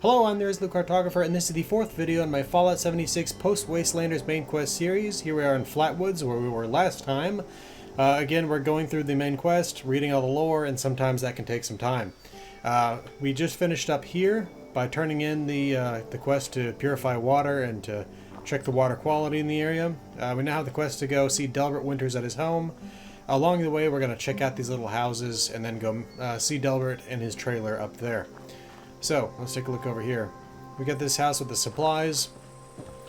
Hello, I'm the Cartographer, and this is the fourth video in my Fallout 76 Post-Wastelanders main quest series. Here we are in Flatwoods, where we were last time. Again, we're going through the main quest, reading all the lore, and sometimes that can take some time. We just finished up here by turning in the quest to purify water and to check the water quality in the area. We now have the quest to go see Delbert winters at his home. Along the way, we're going to check out these little houses and then go see Delbert in his trailer up there. So, let's take a look over here. We got this house with the supplies,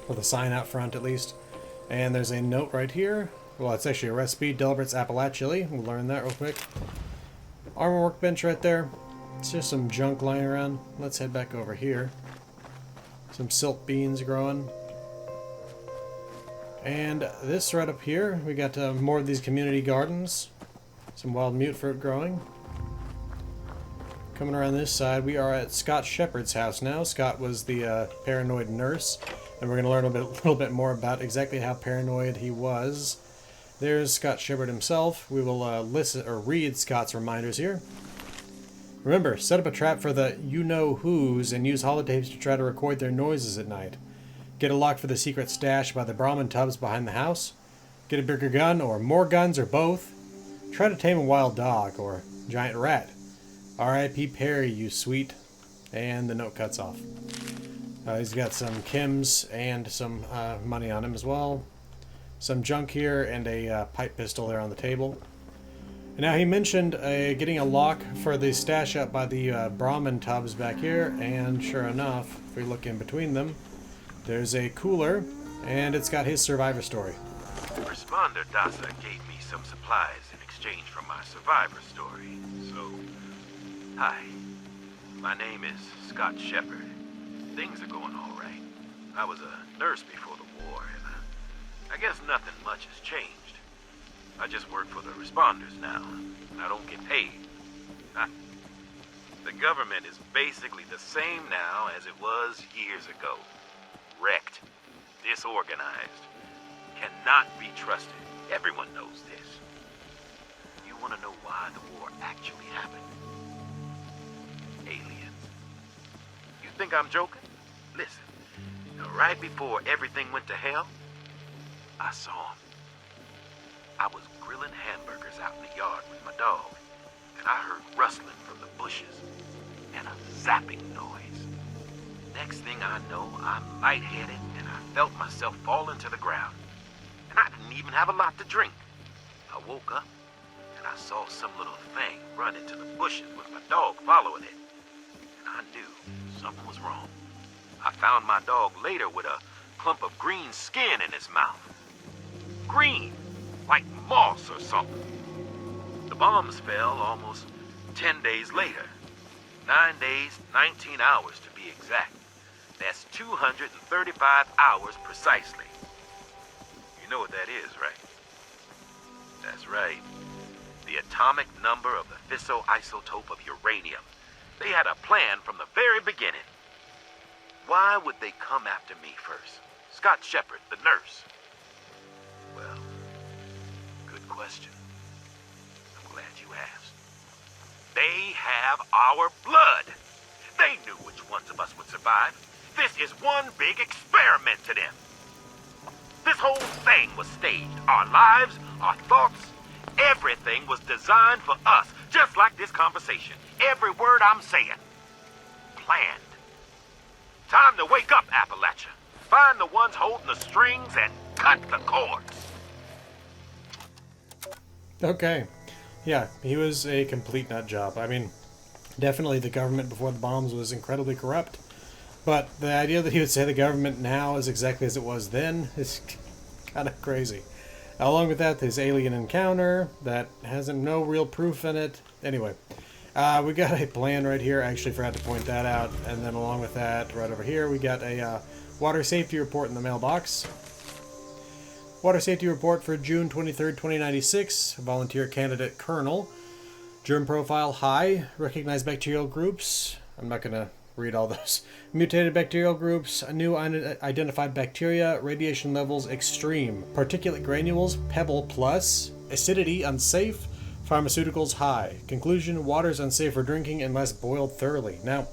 with a sign out front at least, and there's a note right here. Well, it's actually a recipe, Delbert's Appalachili. We'll learn that real quick. Armor workbench right there. It's just some junk lying around. Let's head back over here. Some silk beans growing. And this right up here, we got more of these community gardens. Some wild mute fruit growing. Coming around this side, we are at Scott Shepard's house now. Scott was the paranoid nurse, and we're going to learn a little bit more about exactly how paranoid he was. There's Scott Shepard himself. We will listen or read Scott's reminders here. Remember, set up a trap for the you-know-whos and use holotapes to try to record their noises at night. Get a lock for the secret stash by the Brahmin tubs behind the house. Get a bigger gun, or more guns, or both. Try to tame a wild dog, or giant rat. R.I.P. Perry, you sweet. And the note cuts off. He's got some chems and some money on him as well. Some junk here and a pipe pistol there on the table. And now he mentioned getting a lock for the stash up by the Brahmin tubs back here. And sure enough, if we look in between them, there's a cooler, and it's got his survivor story. Responder Dasa gave me some supplies in exchange for my survivor story, so... Hi, my name is Scott Shepard. Things are going all right. I was a nurse before the war, and I guess nothing much has changed. I just work for the responders now, and I don't get paid. The government is basically the same now as it was years ago. Wrecked, disorganized, cannot be trusted. Everyone knows this. You want to know why the war actually happened? Aliens. You think I'm joking? Listen, right before everything went to hell, I saw them. I was grilling hamburgers out in the yard with my dog, and I heard rustling from the bushes and a zapping noise. Next thing I know, I'm lightheaded, and I felt myself falling to the ground. And I didn't even have a lot to drink. I woke up, and I saw some little thing run into the bushes with my dog following it. And I knew something was wrong. I found my dog later with a clump of green skin in his mouth. Green, like moss or something. The bombs fell almost 10 days later. 9 days, 19 hours to be exact. That's 235 hours precisely. You know what that is, right? That's right. The atomic number of the fissile-isotope of uranium. They had a plan from the very beginning. Why would they come after me first? Scott Shepard, the nurse. Well, good question. I'm glad you asked. They have our blood. They knew which ones of us would survive. This is one big experiment to them. This whole thing was staged. Our lives, our thoughts, everything was designed for us, just like this conversation. Every word I'm saying. Planned. Time to wake up, Appalachia. Find the ones holding the strings and cut the cords. Okay. Yeah, he was a complete nut job. I mean, definitely the government before the bombs was incredibly corrupt. But the idea that he would say the government now is exactly as it was then is kind of crazy. Along with that, there's alien encounter that has no real proof in it. Anyway, we got a plan right here. I actually forgot to point that out. And then along with that, right over here, we got a water safety report in the mailbox. Water safety report for June 23rd, 2096. Volunteer candidate Colonel. Germ profile high. Recognized bacterial groups. I'm not going to read all those. Mutated bacterial groups, new unidentified bacteria, radiation levels extreme, particulate granules pebble plus, acidity unsafe, pharmaceuticals high. Conclusion: water is unsafe for drinking unless boiled thoroughly. Now,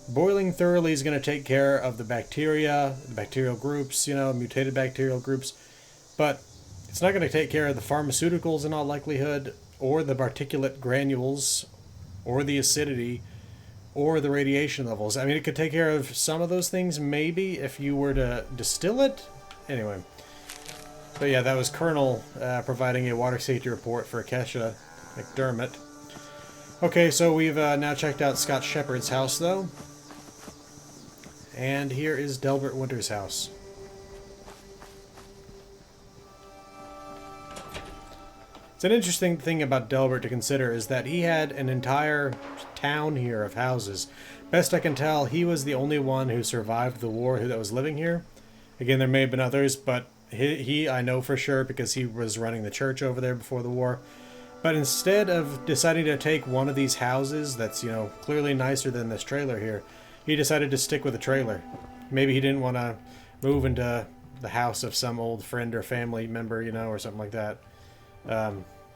Boiling thoroughly is going to take care of the bacteria, the bacterial groups, mutated bacterial groups, but it's not going to take care of the pharmaceuticals in all likelihood, or the particulate granules, or the acidity, or the radiation levels. I mean, it could take care of some of those things, maybe, if you were to distill it. Anyway. But yeah, that was Colonel providing a water safety report for Kesha McDermott. Okay, so we've now checked out Scott Shepard's house, though. And here is Delbert Winter's house. It's an interesting thing about Delbert to consider is that he had an entire town here of houses. Best I can tell, he was the only one who survived the war that was living here. Again, there may have been others, but he I know for sure because he was running the church over there before the war. But instead of deciding to take one of these houses that's, clearly nicer than this trailer here, he decided to stick with the trailer. Maybe he didn't want to move into the house of some old friend or family member, or something like that.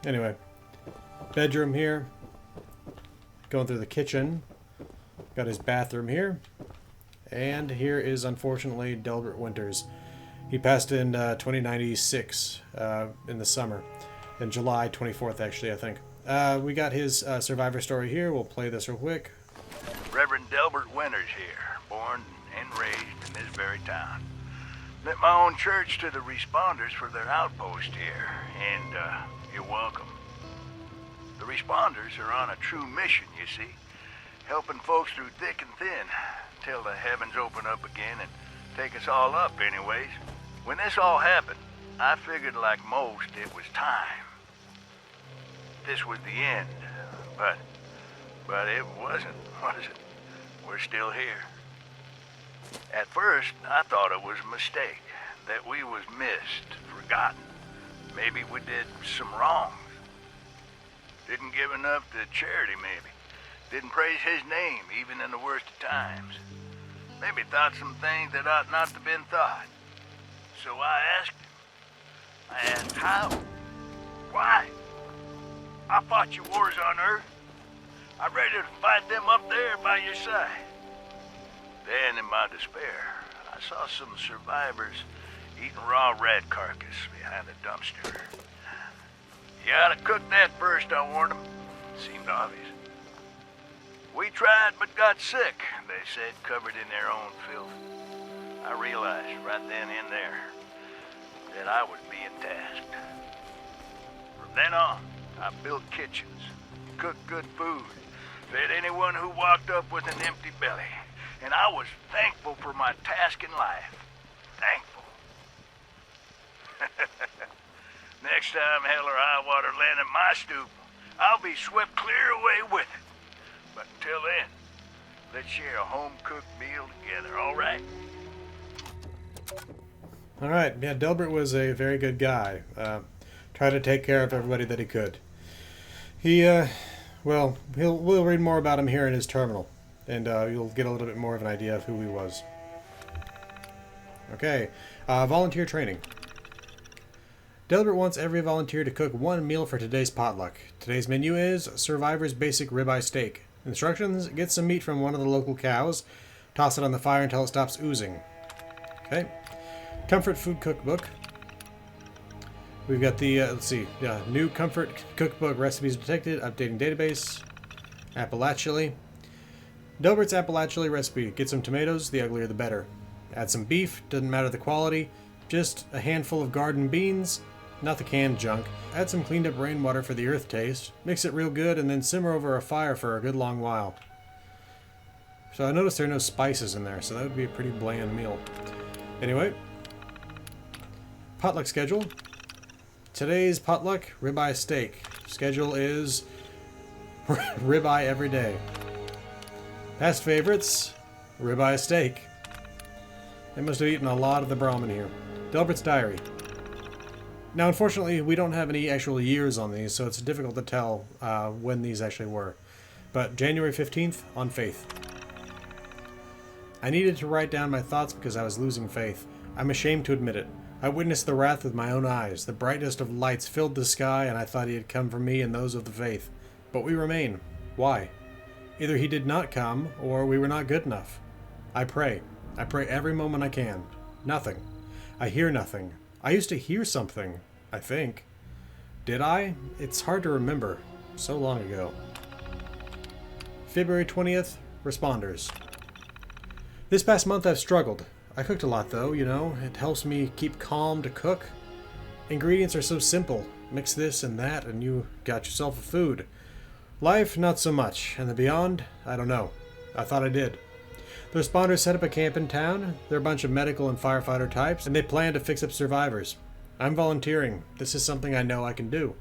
Anyway, bedroom here. Going through the kitchen. Got his bathroom here. And here is, unfortunately, Delbert Winters. He passed in 2096 in the summer. In July 24th, actually, I think. We got his survivor story here. We'll play this real quick. Reverend Delbert Winters here, born and raised in this very town. Lent my own church to the responders for their outpost here, and you're welcome. The responders are on a true mission, you see, helping folks through thick and thin, till the heavens open up again and take us all up anyways. When this all happened, I figured like most it was time. This was the end, but it wasn't, was it? We're still here. At first, I thought it was a mistake, that we was missed, forgotten. Maybe we did some wrongs. Didn't give enough to charity, maybe. Didn't praise his name, even in the worst of times. Maybe thought some things that ought not to have been thought. So I asked him. I asked how? Why? I fought your wars on Earth. I'm ready to fight them up there by your side. Then, in my despair, I saw some survivors eating raw rat carcass behind a dumpster. You ought to cook that first, I warned them. Seemed obvious. We tried but got sick, they said, covered in their own filth. I realized right then and there that I was being tasked. From then on, I built kitchens, cooked good food, fed anyone who walked up with an empty belly. And I was thankful for my task in life. Thankful. Next time hell or high water land in my stoop, I'll be swept clear away with it. But until then, let's share a home-cooked meal together, all right? All right. Yeah, Delbert was a very good guy. Tried to take care of everybody that he could. We'll read more about him here in his terminal. And you'll get a little bit more of an idea of who he was. Okay, volunteer training. Delbert wants every volunteer to cook one meal for today's potluck. Today's menu is Survivor's Basic Ribeye Steak. Instructions, get some meat from one of the local cows, toss it on the fire until it stops oozing. Okay, Comfort Food Cookbook. We've got the, new Comfort Cookbook recipes detected, updating database, Appalachia. Delbert's Appalachia recipe. Get some tomatoes, the uglier the better. Add some beef, doesn't matter the quality. Just a handful of garden beans, not the canned junk. Add some cleaned up rainwater for the earth taste. Mix it real good and then simmer over a fire for a good long while. So I noticed there are no spices in there, so that would be a pretty bland meal. Anyway, potluck schedule. Today's potluck, ribeye steak. Schedule is ribeye every day. Past favorites, ribeye steak. They must have eaten a lot of the Brahmin here. Delbert's diary. Now, unfortunately, we don't have any actual years on these, so it's difficult to tell when these actually were. But January 15th, on faith. I needed to write down my thoughts because I was losing faith. I'm ashamed to admit it. I witnessed the wrath with my own eyes. The brightest of lights filled the sky, and I thought he had come for me and those of the faith. But we remain. Why? Either he did not come, or we were not good enough. I pray. I pray every moment I can. Nothing. I hear nothing. I used to hear something, I think. Did I? It's hard to remember. So long ago. February 20th, Responders. This past month I've struggled. I cooked a lot though, you know. It helps me keep calm to cook. Ingredients are so simple. Mix this and that and you got yourself a food. Life, not so much. And the beyond, I don't know. I thought I did. The Responders set up a camp in town. They're a bunch of medical and firefighter types, and they plan to fix up survivors. I'm volunteering. This is something I know I can do.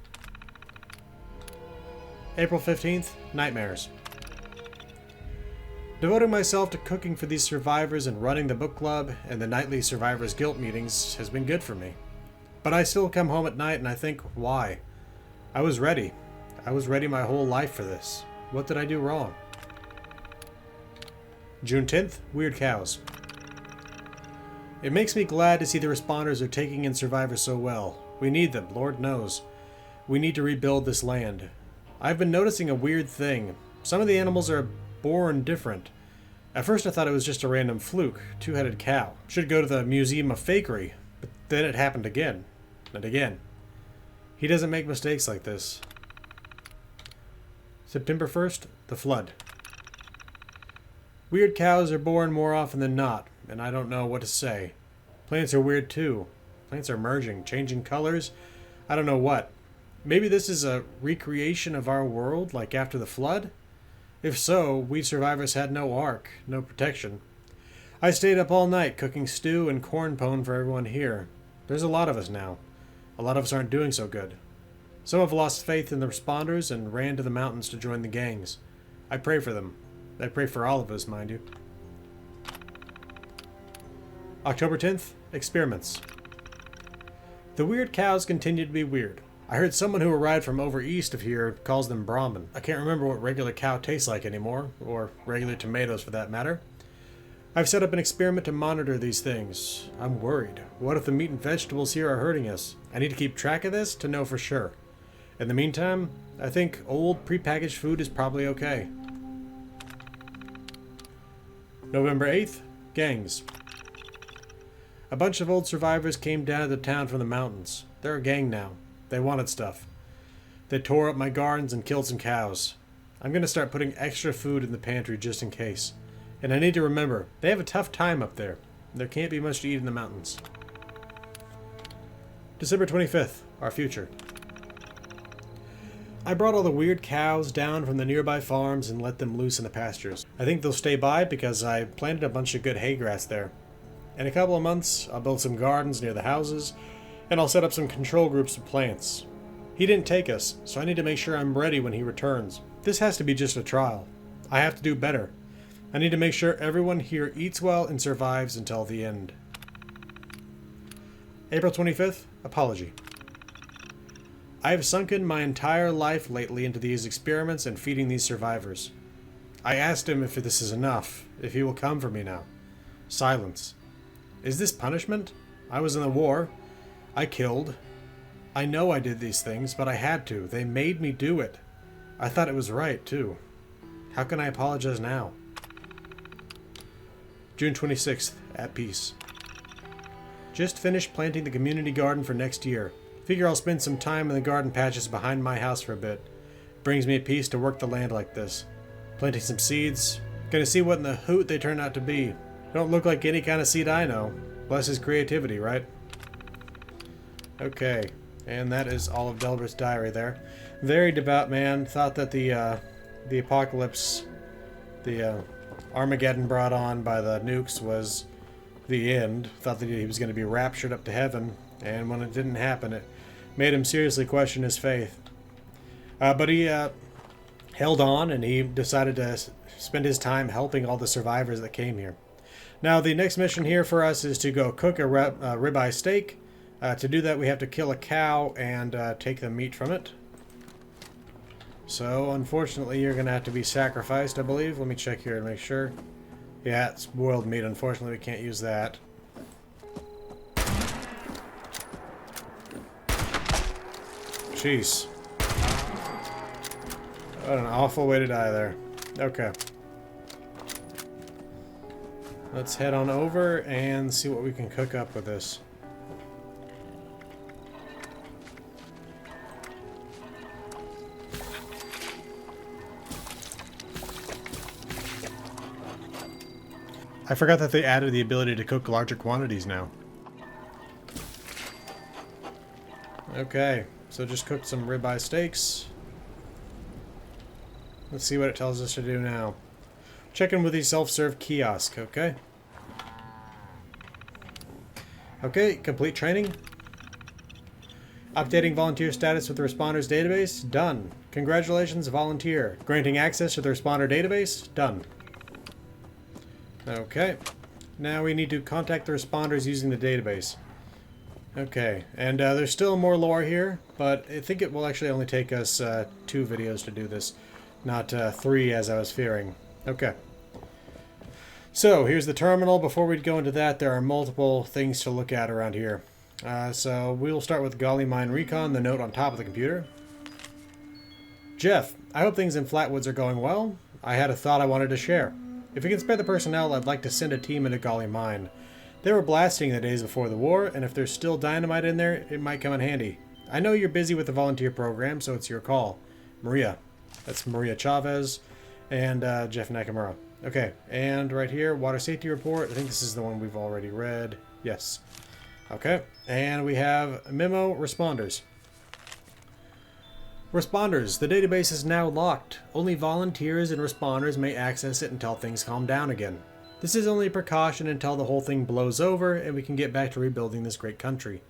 April 15th, Nightmares. Devoting myself to cooking for these survivors and running the book club and the nightly Survivors Guilt meetings has been good for me. But I still come home at night and I think, why? I was ready. I was ready my whole life for this. What did I do wrong? June 10th, Weird Cows. It makes me glad to see the Responders are taking in survivors so well. We need them, Lord knows. We need to rebuild this land. I've been noticing a weird thing. Some of the animals are born different. At first I thought it was just a random fluke, two-headed cow. Should go to the Museum of Fakery. But then it happened again. And again. He doesn't make mistakes like this. September 1st, The Flood. Weird cows are born more often than not, and I don't know what to say. Plants are weird too. Plants are merging, changing colors. I don't know what. Maybe this is a recreation of our world, like after the flood? If so, we survivors had no ark, no protection. I stayed up all night cooking stew and corn pone for everyone here. There's a lot of us now. A lot of us aren't doing so good. Some have lost faith in the Responders and ran to the mountains to join the gangs. I pray for them. I pray for all of us, mind you. October 10th, Experiments. The weird cows continue to be weird. I heard someone who arrived from over east of here calls them Brahmin. I can't remember what regular cow tastes like anymore, or regular tomatoes for that matter. I've set up an experiment to monitor these things. I'm worried. What if the meat and vegetables here are hurting us? I need to keep track of this to know for sure. In the meantime, I think old prepackaged food is probably okay. November 8th, Gangs. A bunch of old survivors came down to the town from the mountains. They're a gang now. They wanted stuff. They tore up my gardens and killed some cows. I'm going to start putting extra food in the pantry just in case. And I need to remember, they have a tough time up there. There can't be much to eat in the mountains. December 25th, Our Future. I brought all the weird cows down from the nearby farms and let them loose in the pastures. I think they'll stay by because I planted a bunch of good hay grass there. In a couple of months, I'll build some gardens near the houses, and I'll set up some control groups of plants. He didn't take us, so I need to make sure I'm ready when he returns. This has to be just a trial. I have to do better. I need to make sure everyone here eats well and survives until the end. April 25th, Apology. I have sunken my entire life lately into these experiments and feeding these survivors. I asked him if this is enough, if he will come for me now. Silence. Is this punishment? I was in the war. I killed. I know I did these things, but I had to. They made me do it. I thought it was right, too. How can I apologize now? June 26th, At Peace. Just finished planting the community garden for next year. Figure I'll spend some time in the garden patches behind my house for a bit. Brings me a peace to work the land like this. Planting some seeds. Gonna see what in the hoot they turn out to be. Don't look like any kind of seed I know. Bless his creativity, right? Okay, and that is all of Delbert's diary there. Very devout man. Thought that the apocalypse, the Armageddon brought on by the nukes was the end. Thought that he was going to be raptured up to heaven, and when it didn't happen, it made him seriously question his faith. But he held on, and he decided to spend his time helping all the survivors that came here. Now, the next mission here for us is to go cook a ribeye steak. To do that, we have to kill a cow and take the meat from it. So, unfortunately, you're going to have to be sacrificed, I believe. Let me check here and make sure. Yeah, it's boiled meat. Unfortunately, we can't use that. Jeez. What an awful way to die there. Okay. Let's head on over and see what we can cook up with this. I forgot that they added the ability to cook larger quantities now. Okay, so just cooked some ribeye steaks. Let's see what it tells us to do now. Check in with the self-serve kiosk, okay? Okay, complete training. Updating volunteer status with the responders database, done. Congratulations, volunteer. Granting access to the responder database, done. Okay, now we need to contact the responders using the database. Okay, and there's still more lore here, but I think it will actually only take us 2 videos to do this, not 3 as I was fearing. Okay. So, here's the terminal. Before we go into that, there are multiple things to look at around here. So, we'll start with Golly Mine Recon, the note on top of the computer. Jeff, I hope things in Flatwoods are going well. I had a thought I wanted to share. If you can spare the personnel, I'd like to send a team into Golly Mine. They were blasting the days before the war, and if there's still dynamite in there, it might come in handy. I know you're busy with the volunteer program, so it's your call. Maria. That's Maria Chavez and Jeff Nakamura. Okay, and right here, water safety report. I think this is the one we've already read. Yes. Okay, and we have memo responders. Responders, the database is now locked. Only volunteers and responders may access it until things calm down again. This is only a precaution until the whole thing blows over and we can get back to rebuilding this great country.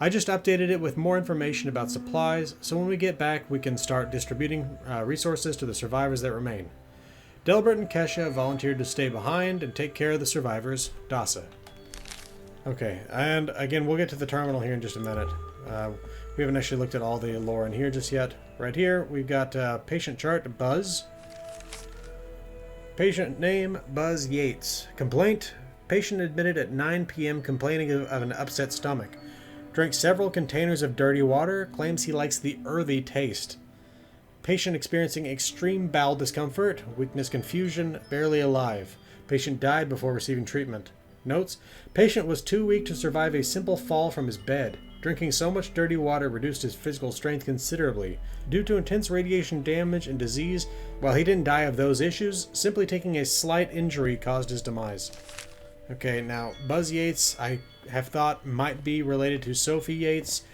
I just updated it with more information about supplies, so when we get back we can start distributing resources to the survivors that remain. Delbert and Kesha volunteered to stay behind and take care of the survivors. Dasa. Okay, and again, we'll get to the terminal here in just a minute. We haven't actually looked at all the lore in here just yet. Right here, we've got patient chart, Buzz. Patient name, Buzz Yates. Complaint, patient admitted at 9 p.m. complaining of an upset stomach. Drank several containers of dirty water, claims he likes the earthy taste. Patient experiencing extreme bowel discomfort, weakness, confusion, barely alive. Patient died before receiving treatment. Notes, patient was too weak to survive a simple fall from his bed. Drinking so much dirty water reduced his physical strength considerably. Due to intense radiation damage and disease, while he didn't die of those issues, simply taking a slight injury caused his demise. Okay, now, Buzz Yates, I have thought might be related to Sophie Yates,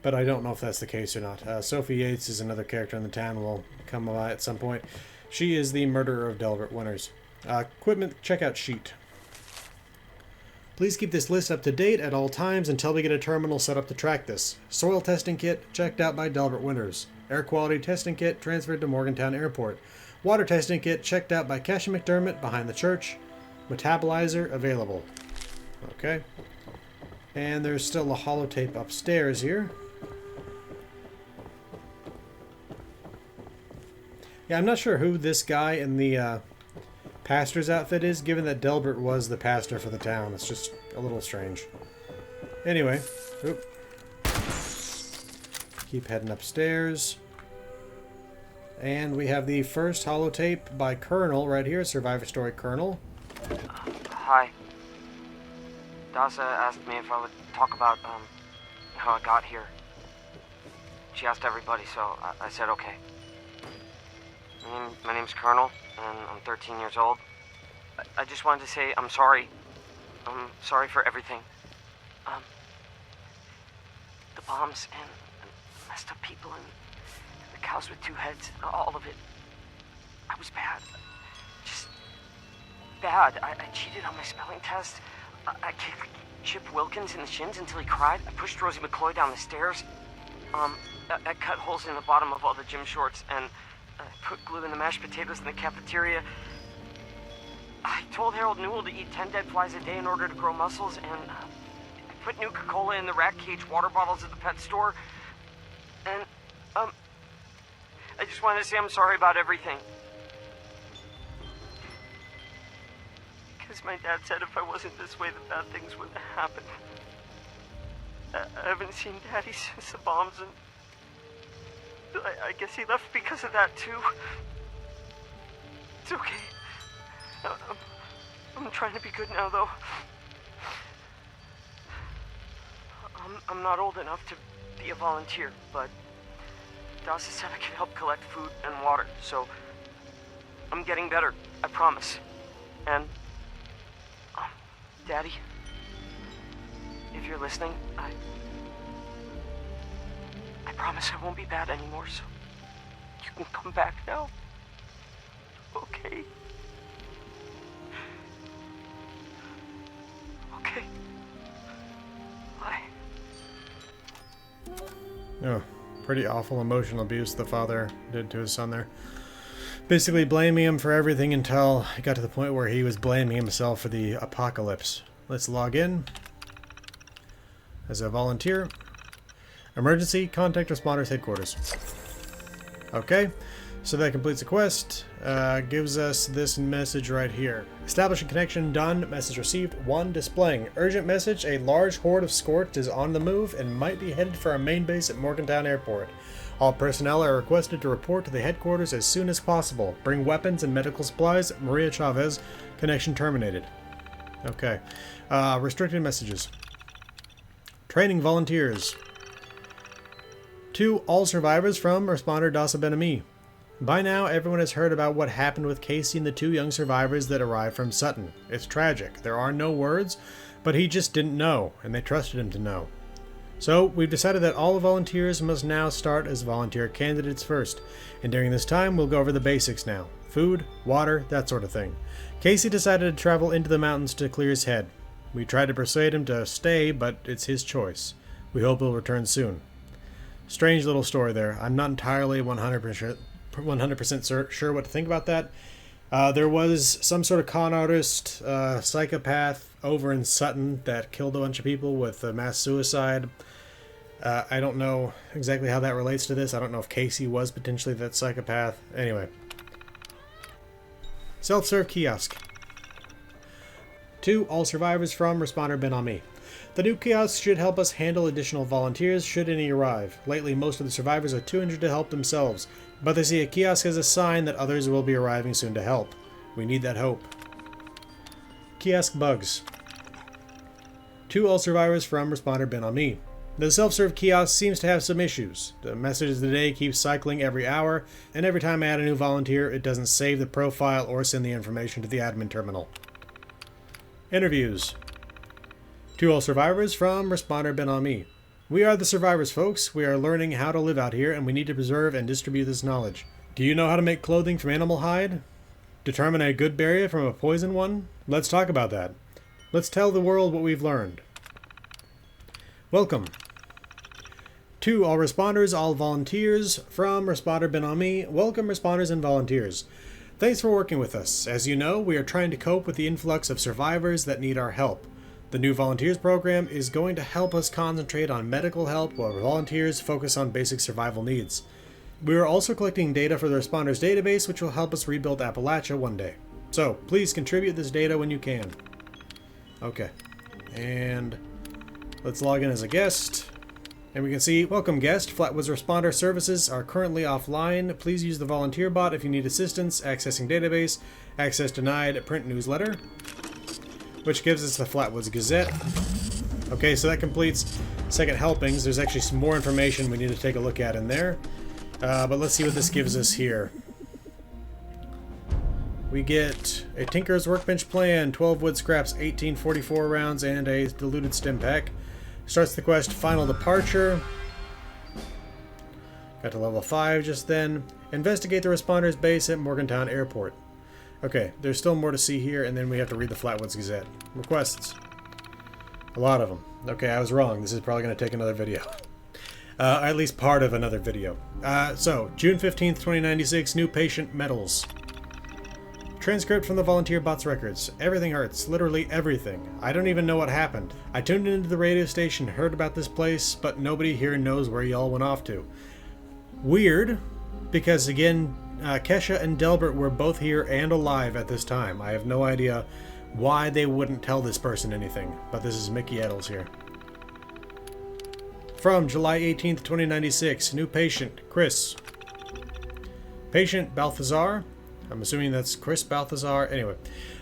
but I don't know if that's the case or not. Sophie Yates is another character in the town, will come by at some point. She is the murderer of Delbert Winters. Equipment checkout sheet. Please keep this list up to date at all times until we get a terminal set up to track this. Soil testing kit checked out by Delbert Winters. Air quality testing kit transferred to Morgantown Airport. Water testing kit checked out by Kesha McDermott behind the church. Metabolizer available. Okay. And there's still a holotape upstairs here. Yeah, I'm not sure who this guy in the pastor's outfit is, given that Delbert was the pastor for the town. It's just a little strange. Anyway, keep heading upstairs. And we have the first holotape by Colonel right here, Survivor Story Colonel. Hi. Dasa asked me if I would talk about how I got here. She asked everybody, so I said okay. My name's Colonel, and I'm 13 years old. I just wanted to say I'm sorry. I'm sorry for everything. The bombs and messed up people and the cows with 2 heads, all of it. I was bad. Just bad. I cheated on my spelling test. I kicked Chip Wilkins in the shins until he cried. I pushed Rosie McCloy down the stairs. I cut holes in the bottom of all the gym shorts and put glue in the mashed potatoes in the cafeteria. I told Harold Newell to eat 10 dead flies a day in order to grow muscles, and I put Nuka-Cola in the rat cage water bottles at the pet store. And, I just wanted to say I'm sorry about everything. Because my dad said if I wasn't this way, the bad things wouldn't happen. I haven't seen Daddy since the bombs, and I guess he left because of that, too. It's okay. I'm trying to be good now, though. I'm not old enough to be a volunteer, but Dawson said I could help collect food and water, so I'm getting better, I promise. And, Daddy, if you're listening, I promise I won't be bad anymore, so you can come back now. Okay? Okay. Bye. Oh, pretty awful emotional abuse the father did to his son there. Basically blaming him for everything until it got to the point where he was blaming himself for the apocalypse. Let's log in as a volunteer. Emergency, contact responders headquarters. Okay, so that completes the quest. Gives us this message right here. Establishing connection done. Message received. 1. Displaying. Urgent message. A large horde of Scorched is on the move and might be headed for our main base at Morgantown Airport. All personnel are requested to report to the headquarters as soon as possible. Bring weapons and medical supplies. Maria Chavez. Connection terminated. Okay. Restricted messages. Training volunteers. 2. All survivors from responder Dasa Ben-Ami. By now, everyone has heard about what happened with Casey and the 2 young survivors that arrived from Sutton. It's tragic. There are no words, but he just didn't know, and they trusted him to know. So, we've decided that all volunteers must now start as volunteer candidates first, and during this time, we'll go over the basics now. Food, water, that sort of thing. Casey decided to travel into the mountains to clear his head. We tried to persuade him to stay, but it's his choice. We hope he'll return soon. Strange little story there. I'm not entirely 100% sure what to think about that. There was some sort of con artist, psychopath over in Sutton that killed a bunch of people with mass suicide. I don't know exactly how that relates to this. I don't know if Casey was potentially that psychopath. Anyway. Self-serve kiosk. 2. All survivors from responder Ben-Ami. The new kiosk should help us handle additional volunteers should any arrive. Lately, most of the survivors are too injured to help themselves, but they see a kiosk as a sign that others will be arriving soon to help. We need that hope. Kiosk bugs. 2. All survivors from responder Ben-Ami. The self-serve kiosk seems to have some issues. The message of the day keeps cycling every hour, and every time I add a new volunteer, it doesn't save the profile or send the information to the admin terminal. Interviews. 2. All survivors from responder Ben-Ami. We are the survivors, folks. We are learning how to live out here, and we need to preserve and distribute this knowledge. Do you know how to make clothing from animal hide? Determine a good barrier from a poison one? Let's talk about that. Let's tell the world what we've learned. Welcome. 2. All responders, all volunteers from responder Ben-Ami. Welcome, responders and volunteers. Thanks for working with us. As you know, we are trying to cope with the influx of survivors that need our help. The new volunteers program is going to help us concentrate on medical help while volunteers focus on basic survival needs. We are also collecting data for the responders database, which will help us rebuild Appalachia one day. So, please contribute this data when you can. Okay. And let's log in as a guest. And we can see, welcome guest, Flatwoods responder services are currently offline. Please use the volunteer bot if you need assistance, accessing database, access denied, print newsletter, which gives us the Flatwoods Gazette. Okay, so that completes second helpings. There's actually some more information we need to take a look at in there. But let's see what this gives us here. We get a Tinker's Workbench Plan, 12 wood scraps, 1844 rounds, and a diluted stim pack. Starts the quest, Final Departure. Got to level 5 just then. Investigate the responders base at Morgantown Airport. Okay, there's still more to see here, and then we have to read the Flatwoods Gazette. Requests. A lot of them. Okay, I was wrong. This is probably going to take another video. At least part of another video. So, June 15th, 2096, new patient medals. Transcript from the volunteer bot's records. Everything hurts. Literally everything. I don't even know what happened. I tuned into the radio station, heard about this place, but nobody here knows where y'all went off to. Weird, because again, Kesha and Delbert were both here and alive at this time. I have no idea why they wouldn't tell this person anything, but this is Mickey Eddles here. From July 18th, 2096, new patient, Chris. Patient, Balthazar. I'm assuming that's Chris Balthazar. Anyway,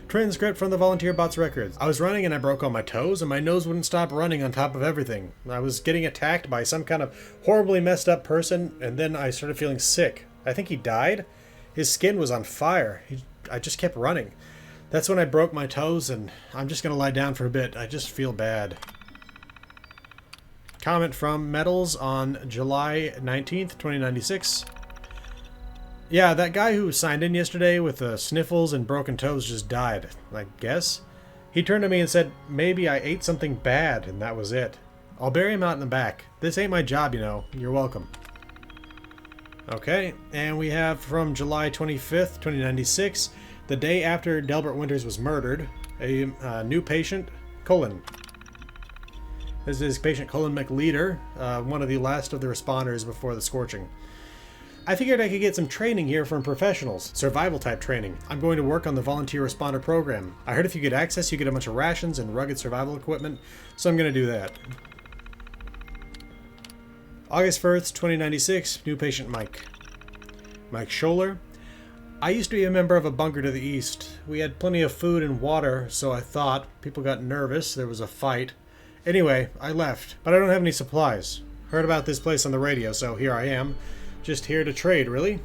transcript from the Volunteer Bots records. I was running and I broke all my toes and my nose wouldn't stop running on top of everything. I was getting attacked by some kind of horribly messed up person and then I started feeling sick. I think he died. His skin was on fire. I just kept running. That's when I broke my toes and I'm just going to lie down for a bit. I just feel bad. Comment from Metals on July 19th, 2096. Yeah, that guy who signed in yesterday with the sniffles and broken toes just died, I guess. He turned to me and said, maybe I ate something bad, and that was it. I'll bury him out in the back. This ain't my job, you know. You're welcome. Okay, and we have from July 25th, 2096, the day after Delbert Winters was murdered, a new patient, Cullen. This is patient Cullen McLeader, one of the last of the responders before the scorching. I figured I could get some training here from professionals, survival type training. I'm going to work on the volunteer responder program. I heard if you get access, you get a bunch of rations and rugged survival equipment, so I'm going to do that. August 1st, 2096, new patient Mike. Mike Scholler. I used to be a member of a bunker to the east. We had plenty of food and water, so I thought. People got nervous, there was a fight. Anyway, I left, but I don't have any supplies. Heard about this place on the radio, so here I am. Just here to trade, really.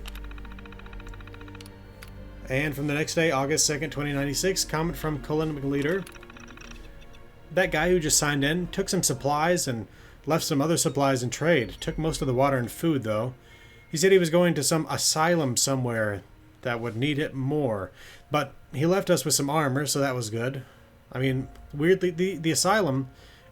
And from the next day, August 2nd, 2096, comment from Cullen McLeader. That guy who just signed in took some supplies and left some other supplies in trade. Took most of the water and food, though. He said he was going to some asylum somewhere that would need it more. But he left us with some armor, so that was good. I mean, weirdly, the asylum...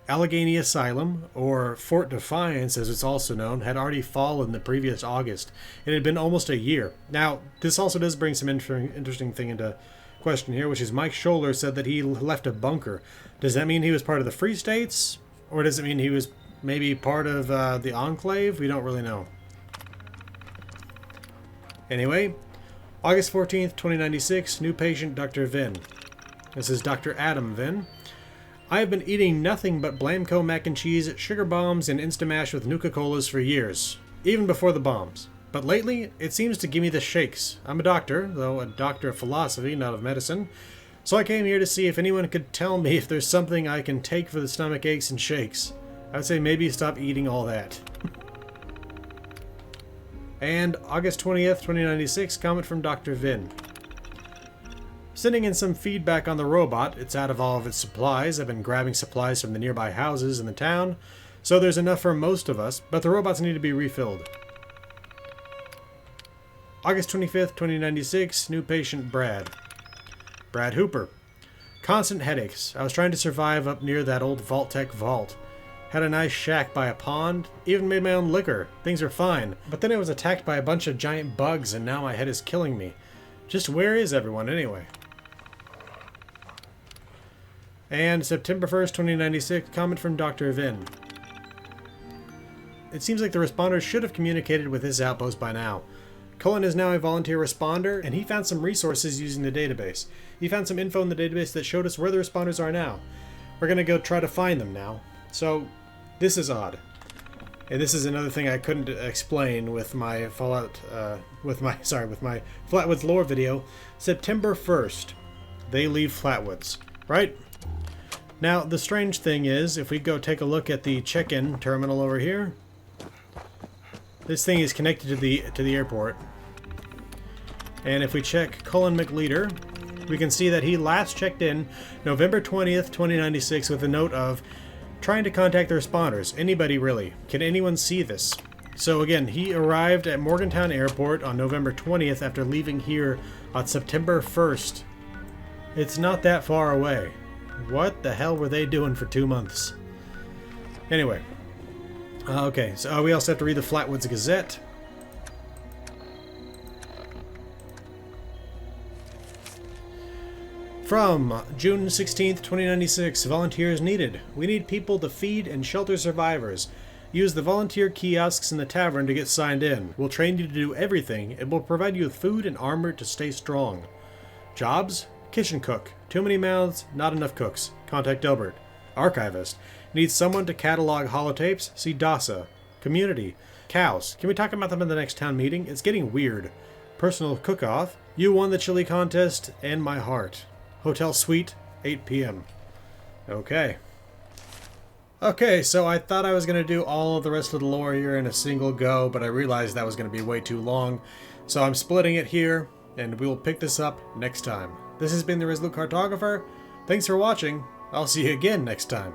Allegheny Asylum, or Fort Defiance as it's also known, had already fallen the previous August. It had been almost a year. Now, this also does bring some interesting thing into question here, which is Mike Scholler said that he left a bunker. Does that mean he was part of the Free States? Or does it mean he was maybe part of the Enclave? We don't really know. Anyway, August 14th, 2096, new patient Dr. Vin. This is Dr. Adam Vin. I have been eating nothing but Blamco mac and cheese, sugar bombs, and Instamash with Nuka-Colas for years, even before the bombs. But lately, it seems to give me the shakes. I'm a doctor, though a doctor of philosophy, not of medicine, so I came here to see if anyone could tell me if there's something I can take for the stomach aches and shakes. I would say maybe stop eating all that. And August 20th, 2096, comment from Dr. Vin. Sending in some feedback on the robot. It's out of all of its supplies. I've been grabbing supplies from the nearby houses in the town, so there's enough for most of us, but the robots need to be refilled. August 25th, 2096, new patient Brad. Brad Hooper. Constant headaches. I was trying to survive up near that old Vault-Tec vault. Had a nice shack by a pond, even made my own liquor. Things are fine. But then I was attacked by a bunch of giant bugs and now my head is killing me. Just where is everyone anyway? And September 1st, 2096, comment from Dr. Vin. It seems like the responders should have communicated with this outpost by now. Cullen is now a volunteer responder, and he found some resources using the database. He found some info in the database that showed us where the responders are now. We're gonna go try to find them now. So, this is odd. And this is another thing I couldn't explain with my with my Flatwoods lore video. September 1st, they leave Flatwoods, right? Now, the strange thing is, if we go take a look at the check-in terminal over here, this thing is connected to the airport. And if we check Cullen McLeader, we can see that he last checked in November 20th, 2096 with a note of trying to contact the responders. Anybody really? Can anyone see this? So again, he arrived at Morgantown Airport on November 20th after leaving here on September 1st. It's not that far away. What the hell were they doing for 2 months? Anyway. Okay, so we also have to read the Flatwoods Gazette. From June 16th, 2096, volunteers needed. We need people to feed and shelter survivors. Use the volunteer kiosks in the tavern to get signed in. We'll train you to do everything and we'll provide you with food and armor to stay strong. Jobs? Kitchen cook. Too many mouths, not enough cooks. Contact Delbert. Archivist. Needs someone to catalog holotapes? See DASA. Community. Cows. Can we talk about them in the next town meeting? It's getting weird. personal cook-off. You won the chili contest and my heart. Hotel Suite, 8 p.m. Okay. Okay, so I thought I was going to do all of the rest of the lore here in a single go, but I realized that was going to be way too long. So I'm splitting it here, and we will pick this up next time. This has been the Resolute Cartographer. Thanks for watching. I'll see you again next time.